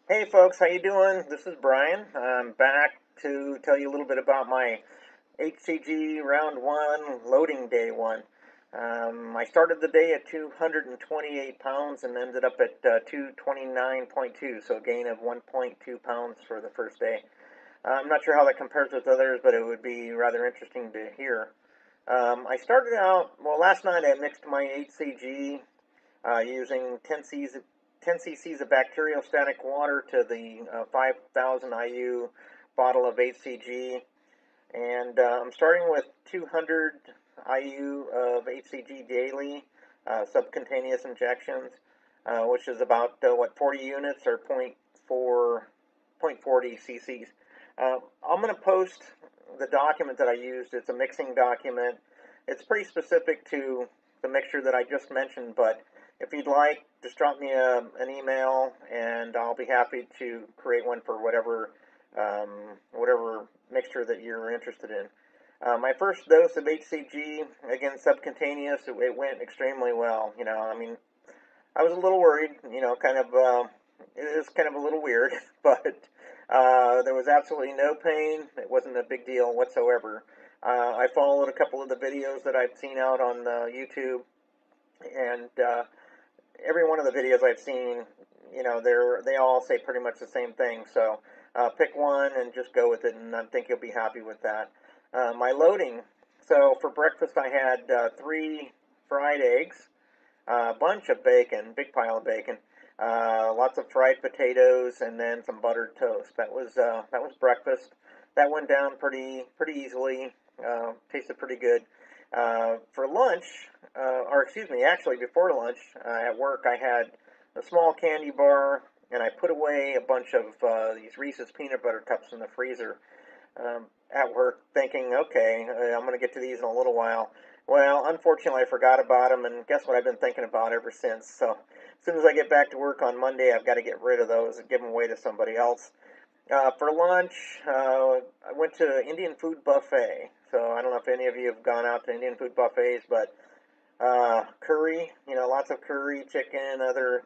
Hey folks, how you doing? This is Brian. I'm back to tell you a little bit about my HCG Round 1 loading day one. I started the day at 228 pounds and ended up at 229.2, so a gain of 1.2 pounds for the first day. I'm not sure how that compares with others, but it would be rather interesting to hear. I started out, well, last night I mixed my HCG using 10 cc's of bacteriostatic water to the 5,000 IU bottle of HCG. And I'm starting with 200 IU of HCG daily, subcutaneous injections, which is about, 40 units or point 40 cc's. I'm going to post the document that I used. It's a mixing document. It's pretty specific to the mixture that I just mentioned, but if you'd like, just drop me an email, and I'll be happy to create one for whatever mixture that you're interested in. My first dose of HCG, again subcutaneous, it went extremely well. I mean, I was a little worried. It is kind of a little weird, but there was absolutely no pain. It wasn't a big deal whatsoever. I followed a couple of the videos that I've seen out on YouTube, and every one of the videos I've seen, they all say pretty much the same thing. So pick one and just go with it, and I think you'll be happy with that. My loading. So for breakfast, I had 3 fried eggs, a bunch of bacon, big pile of bacon, lots of fried potatoes, and then some buttered toast. That was breakfast. That went down pretty easily. Tasted pretty good. For lunch, or excuse me, actually before lunch at work, I had a small candy bar, and I put away a bunch of these Reese's peanut butter cups in the freezer at work, thinking, okay, I'm going to get to these in a little while. Well, unfortunately, I forgot about them, and guess what I've been thinking about ever since. So as soon as I get back to work on Monday, I've got to get rid of those and give them away to somebody else. For lunch, I went to Indian food buffet. So I don't know if any of you have gone out to Indian food buffets, but curry, lots of curry, chicken, other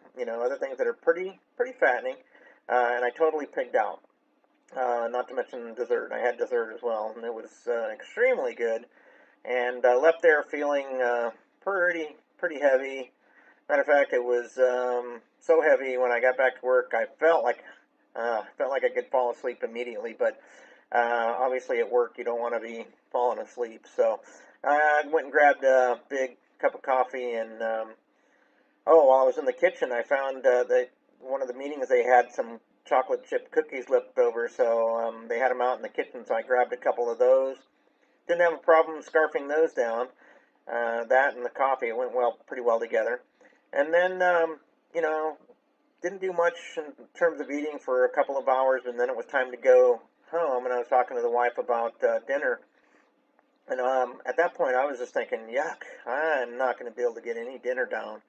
things that are pretty fattening, and I totally pigged out. Not to mention dessert. I had dessert as well, and it was extremely good. And left there feeling pretty heavy. Matter of fact, it was so heavy when I got back to work, I felt like I could fall asleep immediately. But obviously at work, you don't want to be falling asleep. So I went and grabbed a big cup of coffee, and while I was in the kitchen, I found that one of the meetings they had some chocolate chip cookies left over, so they had them out in the kitchen, so I grabbed a couple of those. Didn't have a problem scarfing those down. That and the coffee, it went pretty well together. And then, you know, didn't do much in terms of eating for a couple of hours, and then it was time to go home, and I was talking to the wife about dinner. And at that point, I was just thinking, yuck, I'm not going to be able to get any dinner down.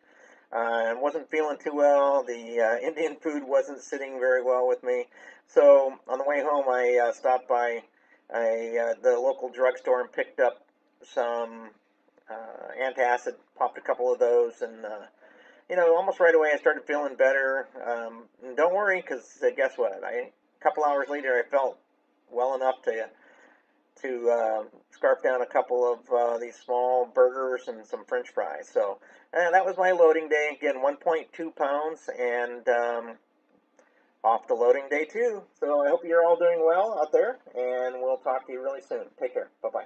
I wasn't feeling too well. The Indian food wasn't sitting very well with me. So on the way home, I stopped by the local drugstore and picked up some antacid, popped a couple of those, and almost right away I started feeling better. And don't worry, because guess what? A couple hours later, I felt well enough to scarf down a couple of these small burgers and some French fries. So that was my loading day. Again, 1.2 pounds, and off to loading day 2. So I hope you're all doing well out there, and we'll talk to you really soon. Take care. Bye-bye.